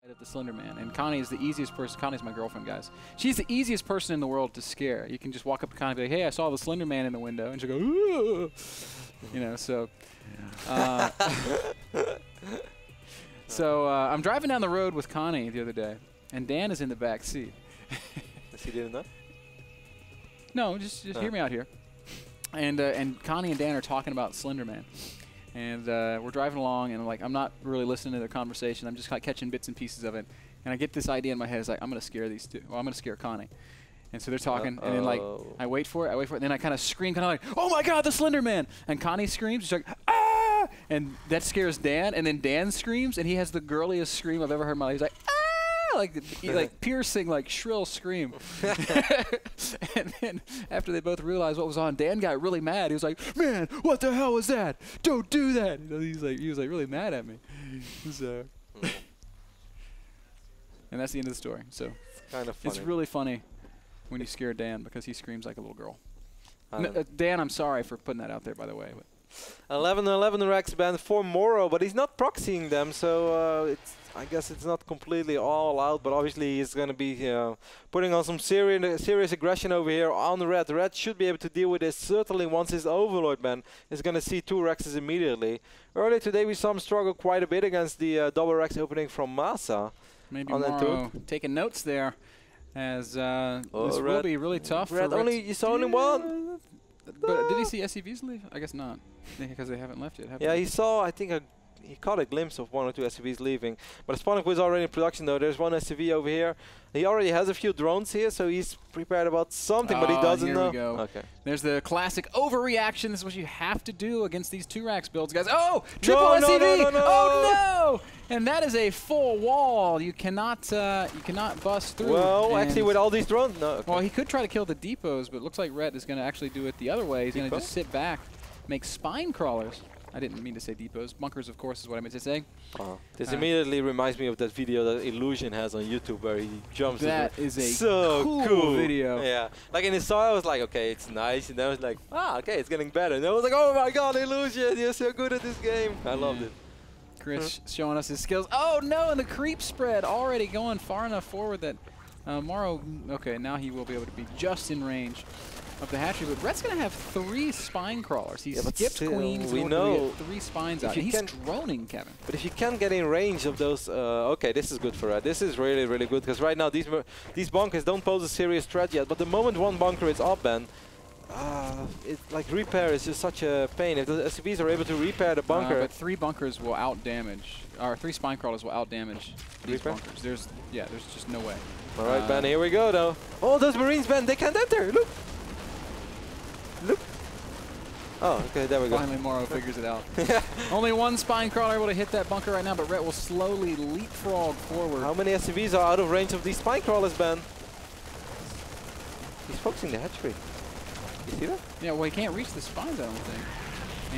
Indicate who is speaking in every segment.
Speaker 1: Of the Slender Man, and Connie is the easiest person. Connie's my girlfriend, guys. She's the easiest person in the world to scare. You can just walk up to Connie and be like, "Hey, I saw the Slender Man in the window," and she'll go, "Ooh," you know. So, I'm driving down the road with Connie the other day, and Dan is in the back seat.
Speaker 2: Is he doing that?
Speaker 1: No, just hear me out here. And Connie and Dan are talking about Slender Man. And we're driving along, and I'm not really listening to their conversation. I'm just like catching bits and pieces of it. And I get this idea in my head. It's like, I'm going to scare these two. Well, I'm going to scare Connie. And so they're talking, and then I wait for it, and then I kind of scream, kind of like, "Oh my God, the Slender Man!" And Connie screams. She's like, "Ah!" And that scares Dan, and then Dan screams, and he has the girliest scream I've ever heard in my life. He's like, "Ah!" Like piercing, like shrill scream. And then after they both realized what was on, Dan got really mad. He was like, "Man, what the hell was that? Don't do that!" You know, he was like really mad at me. So, and that's the end of the story. So
Speaker 2: Kind of funny.
Speaker 1: it's really funny when you scare Dan because he screams like a little girl. Dan, I'm sorry for putting that out there, by the way.
Speaker 2: 11 Rex band for Morrow, but he's not proxying them, so I guess it's not completely all out, but obviously he's going to be putting on some serious aggression over here on Red. Red should be able to deal with this, certainly once his Overlord man is going to see 2 Rexes immediately. Earlier today we saw him struggle quite a bit against the double Rex opening from Masa.
Speaker 1: Maybe Morrow taking notes there, as this will be really tough.
Speaker 2: Red
Speaker 1: for
Speaker 2: you saw only one.
Speaker 1: But did he see SCVs leave? I guess not, because they haven't left yet.
Speaker 2: Yeah, he saw, I think, he caught a glimpse of 1 or 2 SCVs leaving. But Sponic was already in production, though. There's 1 SCV over here. He already has a few drones here, so he's prepared about something, but he doesn't know.
Speaker 1: Here we go.
Speaker 2: Okay.
Speaker 1: There's the classic overreaction. This is what you have to do against these 2 Rax builds, guys. Oh, triple SCV!
Speaker 2: No.
Speaker 1: Oh no! And that is a full wall. You cannot bust through.
Speaker 2: Well, actually, with all these drones, no. Okay.
Speaker 1: Well, he could try to kill the depots, but it looks like Red is going to actually do it the other way. He's going to just sit back, make spine crawlers. I didn't mean to say depots. Bunkers, of course, is what I meant to say.
Speaker 2: This immediately reminds me of that video that Illusion has on YouTube where he jumps.
Speaker 1: That is a
Speaker 2: so
Speaker 1: cool video.
Speaker 2: Yeah. Like in his style, I was like, okay, it's nice. And then I was like, okay, it's getting better. And I was like, oh my God, Illusion, you're so good at this game. I loved it.
Speaker 1: Chris showing us his skills. Oh no, and the creep spread already going far enough forward that Morrow, okay, now he will be able to be just in range of the hatchery, but Red's going to have 3 spine crawlers. He skipped queens.
Speaker 2: We know
Speaker 1: 3 spines out. He's droning, Kevin.
Speaker 2: But if you can get in range of those, okay, this is good for Red. This is really, really good because right now these bunkers don't pose a serious threat yet. But the moment 1 bunker is up, Ben, like repair is just such a pain. If the SCVs are able to repair the bunker,
Speaker 1: but 3 bunkers will out damage, or 3 spine crawlers will out damage these bunkers. There's just no way.
Speaker 2: All right, Ben, here we go though. Oh, those Marines, Ben, they can't enter. Look. Look. Oh, okay, there we go.
Speaker 1: Finally, Morrow figures it out. Only 1 spine crawler able to hit that bunker right now, but Red will slowly leapfrog forward.
Speaker 2: How many SCVs are out of range of these spine crawlers, Ben? He's focusing the hatchery. You see that?
Speaker 1: Yeah, well, he can't reach the spines, I don't think.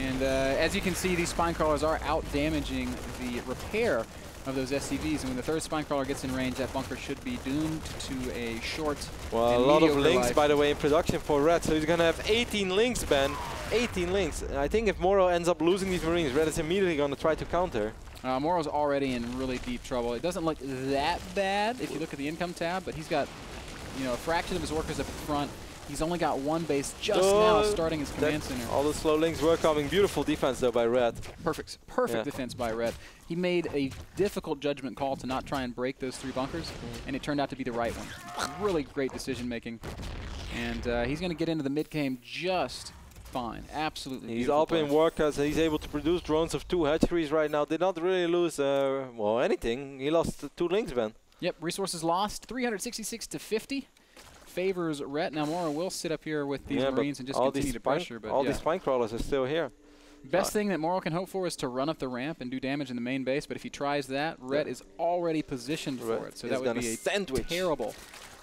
Speaker 1: And as you can see, these spine crawlers are out damaging the repair of those SCVs, and when the 3rd spine crawler gets in range, that bunker should be doomed to a short.
Speaker 2: Well, a lot of links, by the way, in production for Red, so he's going to have 18 links, Ben. 18 links. And I think if Morrow ends up losing these Marines, Red is immediately going to try to counter.
Speaker 1: Morrow's already in really deep trouble. It doesn't look that bad if you look at the income tab, but he's got, a fraction of his workers up front. He's only got 1 base just now starting his command center.
Speaker 2: All the slow links were coming. Beautiful defense, though, by Red.
Speaker 1: Perfect defense by Red. He made a difficult judgment call to not try and break those 3 bunkers, and it turned out to be the right one. Really great decision making. And he's going to get into the mid game just fine. Absolutely.
Speaker 2: He's up in workers. He's able to produce drones of 2 hatcheries right now. Did not really lose, well, anything. He lost 2 links, Ben.
Speaker 1: Yep, resources lost, 366 to 50. Favors Red. Now Morrow will sit up here with these Marines and just continue to pressure. But
Speaker 2: all these spine crawlers are still here.
Speaker 1: Best thing that Morrow can hope for is to run up the ramp and do damage in the main base. But if he tries that, Red is already positioned for it. So that would be a terrible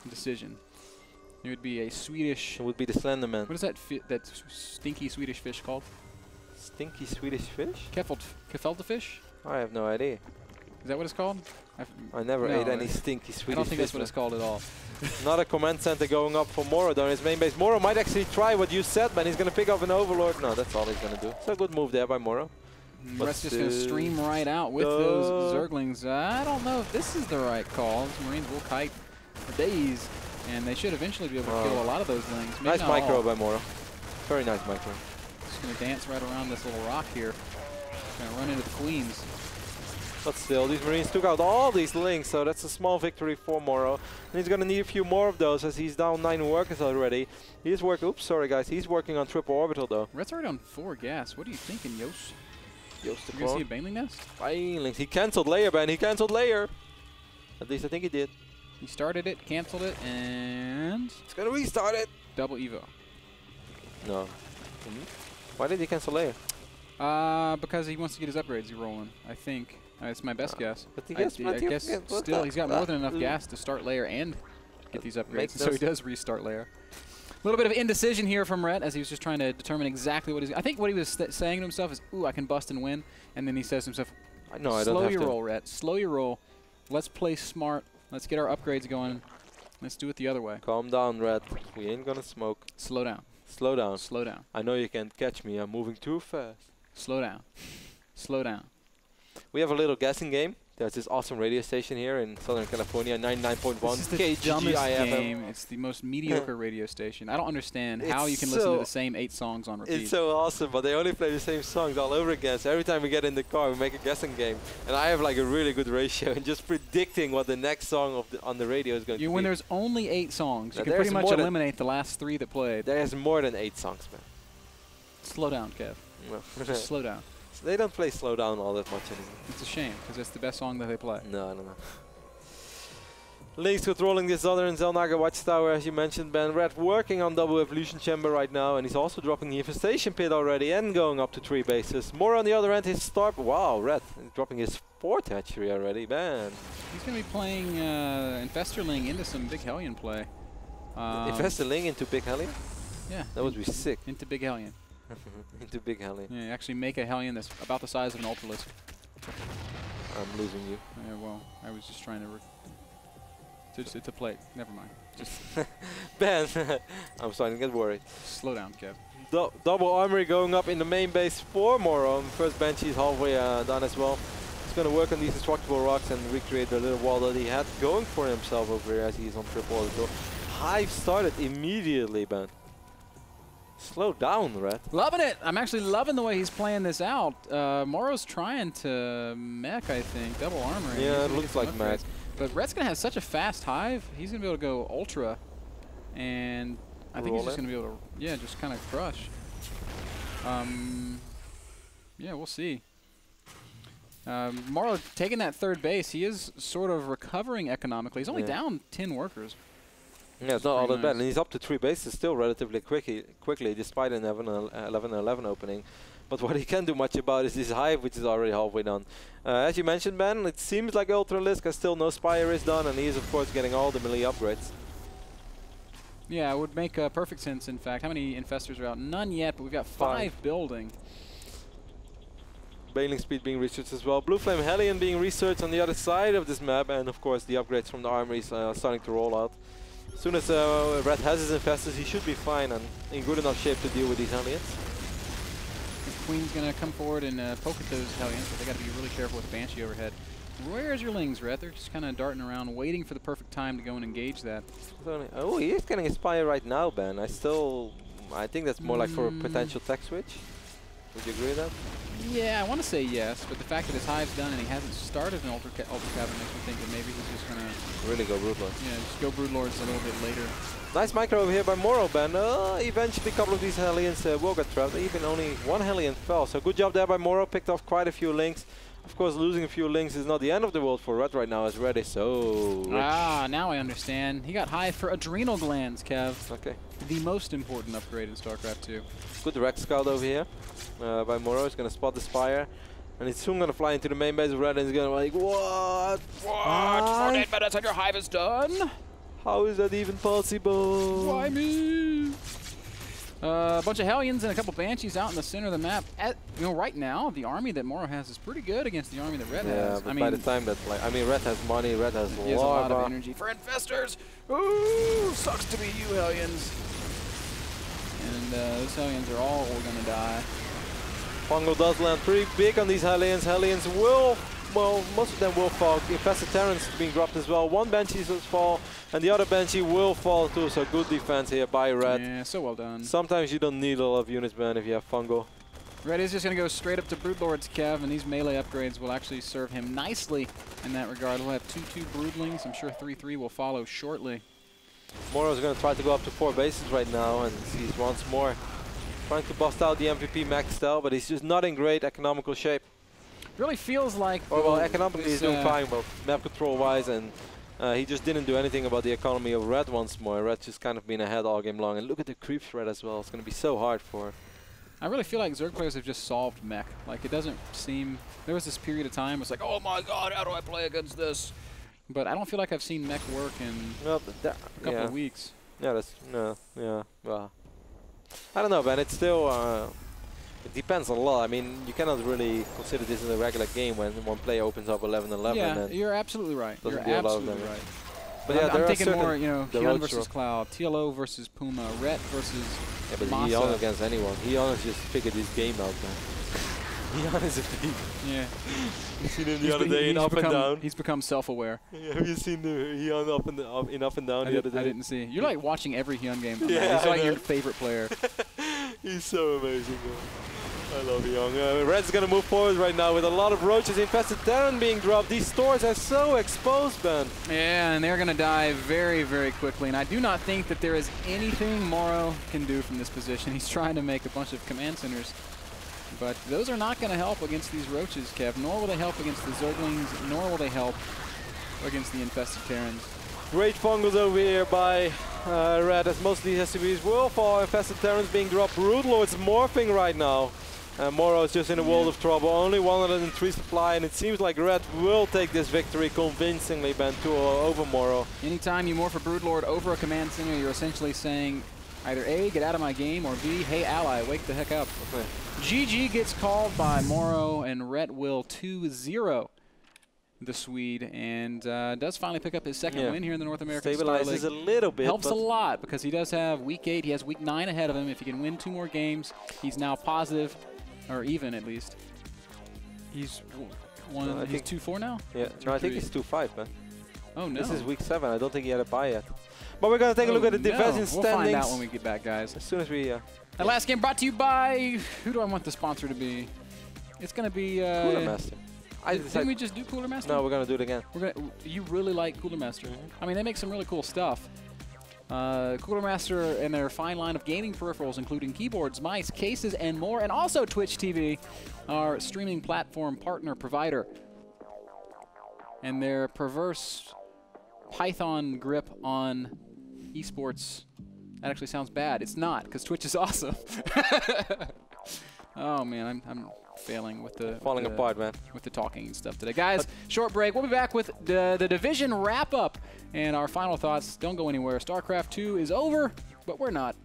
Speaker 1: decision. It would be a Swedish.
Speaker 2: It would be the Slenderman.
Speaker 1: What is that? That stinky Swedish fish called?
Speaker 2: Stinky Swedish fish?
Speaker 1: Gefilte fish?
Speaker 2: I have no idea.
Speaker 1: Is that what it's called?
Speaker 2: I never ate any stinky Swedish fish.
Speaker 1: I don't think that's what it's called at all.
Speaker 2: Not a command center going up for Morrow on his main base. Morrow might actually try what you said, man. He's going to pick up an Overlord. No, that's all he's going to do. So a good move there by Morrow.
Speaker 1: Red's just going to stream right out with those Zerglings. I don't know if this is the right call. These Marines will kite for days, and they should eventually be able to kill a lot of those Lings.
Speaker 2: Nice micro by Morrow. Very nice micro.
Speaker 1: Just going to dance right around this little rock here. Going to run into the Queens.
Speaker 2: But still, these Marines took out all these Lings, so that's a small victory for Morrow. And he's going to need a few more of those as he's down 9 workers already. He's working, oops, sorry guys, he's working on triple orbital though.
Speaker 1: Red's already on 4 gas. What are you thinking, Yost?
Speaker 2: Yost,
Speaker 1: you going to see a Baneling nest?
Speaker 2: Banelings, he cancelled layer, Ben, he cancelled layer. At least I think he did.
Speaker 1: He started it, cancelled it, and...
Speaker 2: It's going to restart it.
Speaker 1: Double Evo.
Speaker 2: No. Why did he cancel layer?
Speaker 1: Because he wants to get his upgrades rolling, I think. It's my best guess.
Speaker 2: But he
Speaker 1: I guess still he's got more than enough gas to start layer and get these upgrades, so he does restart layer. A little bit of indecision here from Ret as he was just trying to determine exactly what he's... I think what he was saying to himself is, ooh, I can bust and win. And then he says to himself, slow your roll, Ret. Slow your roll. Let's play smart. Let's get our upgrades going. Let's do it the other way.
Speaker 2: Calm down, Ret. We ain't gonna smoke.
Speaker 1: Slow down.
Speaker 2: Slow down.
Speaker 1: Slow down.
Speaker 2: I know you can't catch me. I'm moving too fast.
Speaker 1: Slow down. Slow down.
Speaker 2: We have a little guessing game. There's this awesome radio station here in Southern California, 99.1
Speaker 1: This is the dumbest game. It's the most mediocre radio station. I don't understand how you can listen to the same 8 songs on repeat.
Speaker 2: It's so awesome, but they only play the same songs all over again. So every time we get in the car, we make a guessing game. And I have like a really good ratio in just predicting what the next song on the radio is going to be.
Speaker 1: When there's only 8 songs, you can pretty much eliminate the last 3 that played.
Speaker 2: There's more than 8 songs, man.
Speaker 1: Slow down, Kev.
Speaker 2: No.
Speaker 1: Just slow down.
Speaker 2: They don't play Slow Down all that much anymore.
Speaker 1: It's a shame, because it's the best song that they play.
Speaker 2: No. Lynx controlling this other in Zelnaga Watchtower, as you mentioned, Ben. Red working on double evolution chamber right now, and he's also dropping the infestation pit already and going up to 3 bases. More on the other end, his start. Wow, Red dropping his 4th hatchery already, man.
Speaker 1: He's going to be playing Infesterling into some Big Hellion play.
Speaker 2: Infesterling into Big Hellion?
Speaker 1: Yeah.
Speaker 2: That would be sick.
Speaker 1: Into Big Hellion.
Speaker 2: Into Big Hellion.
Speaker 1: Yeah, actually make a Hellion that's about the size of an Ultralisk.
Speaker 2: I'm losing you.
Speaker 1: Yeah, well, I was just trying to play. Never mind. Just
Speaker 2: Ben, I'm starting to get worried.
Speaker 1: Slow down, Kev.
Speaker 2: Double armory going up in the main base for Morrow. First Banshee is halfway done as well. He's going to work on these destructible rocks and recreate the little wall that he had going for himself over here as he's on triple orbital. Hive started immediately, Ben. Slow down, Red.
Speaker 1: Loving it. I'm actually loving the way he's playing this out. Morrow's trying to mech, I think. Double armor.
Speaker 2: Yeah, it looks like mech.
Speaker 1: But Red's going to have such a fast hive. He's going to be able to go ultra. And I think he's just going to be able to, yeah, just kind of crush. Yeah, we'll see. Morrow taking that 3rd base. He is sort of recovering economically. He's only down 10 workers.
Speaker 2: Yeah, it's not all that bad, and he's up to 3 bases still relatively quickly despite an 11-11 opening. But what he can't do much about is this hive, which is already halfway done. As you mentioned, Ben, it seems like Ultralisk has still no Spire is done, and he is of course getting all the melee upgrades.
Speaker 1: Yeah, it would make perfect sense, in fact. How many infestors are out? None yet, but we've got 5 building.
Speaker 2: Bailing speed being researched as well. Blue Flame Hellion being researched on the other side of this map, and of course the upgrades from the armories starting to roll out. As soon as Red has his infestors, he should be fine and in good enough shape to deal with these Hellions.
Speaker 1: The Queen's going to come forward and poke at those Hellions, but they got to be really careful with the Banshee overhead. Where's your Lings, Red? They're just kind of darting around, waiting for the perfect time to go and engage that.
Speaker 2: Oh, he is getting a Spire right now, Ben. I think that's more like for a potential tech switch. Would you agree with that?
Speaker 1: Yeah, I want to say yes, but the fact that his hive's done and he hasn't started an Ultra Cavern makes me think that maybe he's just going to...
Speaker 2: Really go Broodlords.
Speaker 1: Yeah, just go Broodlords a little bit later.
Speaker 2: Nice micro over here by Morrow, Ben. Eventually a couple of these Hellions will get trapped. Even only 1 Hellion fell, so good job there by Morrow. Picked off quite a few Lings. Of course, losing a few Lings is not the end of the world for Red right now, as Red is so rich.
Speaker 1: Ah, now I understand. He got hive for adrenal glands, Kev.
Speaker 2: Okay.
Speaker 1: The most important upgrade in StarCraft 2.
Speaker 2: Good Rex Scout over here by Morrow. He's going to spot the Spire. And he's soon going to fly into the main base of Red and he's going to be like, what?
Speaker 1: What? 48 minutes and your hive is done?
Speaker 2: How is that even possible?
Speaker 1: Why me? A bunch of Hellions and a couple Banshees out in the center of the map. Right now, the army that Morrow has is pretty good against the army that Red has.
Speaker 2: But by the time that, Red has money, Red has
Speaker 1: a lot of energy for infestors. Ooh, sucks to be you, Hellions. And those Hellions are all going to die.
Speaker 2: Fungal does land pretty big on these Hellions. Hellions will, well, most of them will fall. Infested Terrans being dropped as well. One Banshee will fall, and the other Banshee will fall too. So good defense here by Red.
Speaker 1: Yeah, so well done.
Speaker 2: Sometimes you don't need a lot of units, man, if you have Fungal.
Speaker 1: Red is just going to go straight up to Broodlord's Kev, and these melee upgrades will actually serve him nicely in that regard. We'll have 2/2 Broodlings. I'm sure 3/3 will follow shortly.
Speaker 2: Morrow's going to try to go up to 4 bases right now, and he's once more trying to bust out the MVP max style, but he's just not in great economical shape.
Speaker 1: Really feels like...
Speaker 2: Or well, economically he's doing fine, but map control-wise, and he just didn't do anything about the economy of Red once more. Red's just kind of been ahead all game long, and look at the creep threat as well. It's going to be so hard for...
Speaker 1: I really feel like Zerg players have just solved mech. Like, it doesn't seem... There was this period of time, it's like, oh my god, how do I play against this? But I don't feel like I've seen mech work in a couple of weeks.
Speaker 2: Yeah, that's... yeah, well... I don't know, man. It's still... it depends a lot. I mean, you cannot really consider this in a regular game when one player opens up 11-11.
Speaker 1: Yeah, you're absolutely right. You're absolutely right.
Speaker 2: But yeah,
Speaker 1: I'm thinking more, you know, Hyun versus Cloud, TLO versus Puma, Ret versus
Speaker 2: Masa. Hyun against anyone. Hyun just figured this game out, man. Hyun is a thief.
Speaker 1: Yeah.
Speaker 2: You seen him the other day in Up and Down.
Speaker 1: He's become self-aware.
Speaker 2: Yeah, have you seen the Hyun Up and Down the other day?
Speaker 1: I didn't see. You're like watching every Hyun game.
Speaker 2: Yeah,
Speaker 1: he's like your favorite player.
Speaker 2: He's so amazing, man. I love Hyun. Red's gonna move forward right now with a lot of roaches. Infested Terran being dropped. These stores are so exposed, man.
Speaker 1: Yeah, and they're gonna die very, very quickly. And I do not think that there is anything Morrow can do from this position. He's trying to make a bunch of command centers. But those are not going to help against these roaches, Kev. Nor will they help against the Zerglings, nor will they help against the Infested Terrans.
Speaker 2: Great fungals over here by Red, as most of these SCVs will fall. Infested Terrans being dropped. Broodlord's morphing right now. Morrow is just in a world of trouble. Only 103 supply, and it seems like Red will take this victory convincingly, Ben, over Morrow.
Speaker 1: Anytime you morph a Broodlord over a command center, you're essentially saying either A, get out of my game, or B, hey ally, wake the heck up. Okay. GG gets called by Morrow, and Ret will 2-0 the Swede, and does finally pick up his second win here in the North American Star League.
Speaker 2: Stabilizes a little bit.
Speaker 1: Helps a lot, because he does have week 8, he has week 9 ahead of him. If he can win 2 more games, he's now positive, or even at least. He's he's 2-4 now?
Speaker 2: Yeah, no, I think he's 2-5, man.
Speaker 1: Oh no.
Speaker 2: This is week 7, I don't think he had a bye yet. But we're going to take a look at the division standings.
Speaker 1: We'll find out when we get back, guys.
Speaker 2: As soon as we...
Speaker 1: That last game brought to you by... Who do I want the sponsor to be? It's going to be...
Speaker 2: Cooler Master.
Speaker 1: Didn't we just do Cooler Master?
Speaker 2: No, we're going to do it again.
Speaker 1: You really like Cooler Master. I mean, they make some really cool stuff. Cooler Master and their fine line of gaming peripherals, including keyboards, mice, cases, and more. And also Twitch TV, our streaming platform partner provider. And their perverse Python grip on esports. That actually sounds bad. It's not, because Twitch is awesome. Oh man, I'm failing with the
Speaker 2: falling apart, man.
Speaker 1: With the talking and stuff today, guys. Short break. We'll be back with the division wrap up and our final thoughts. Don't go anywhere. StarCraft 2 is over, but we're not.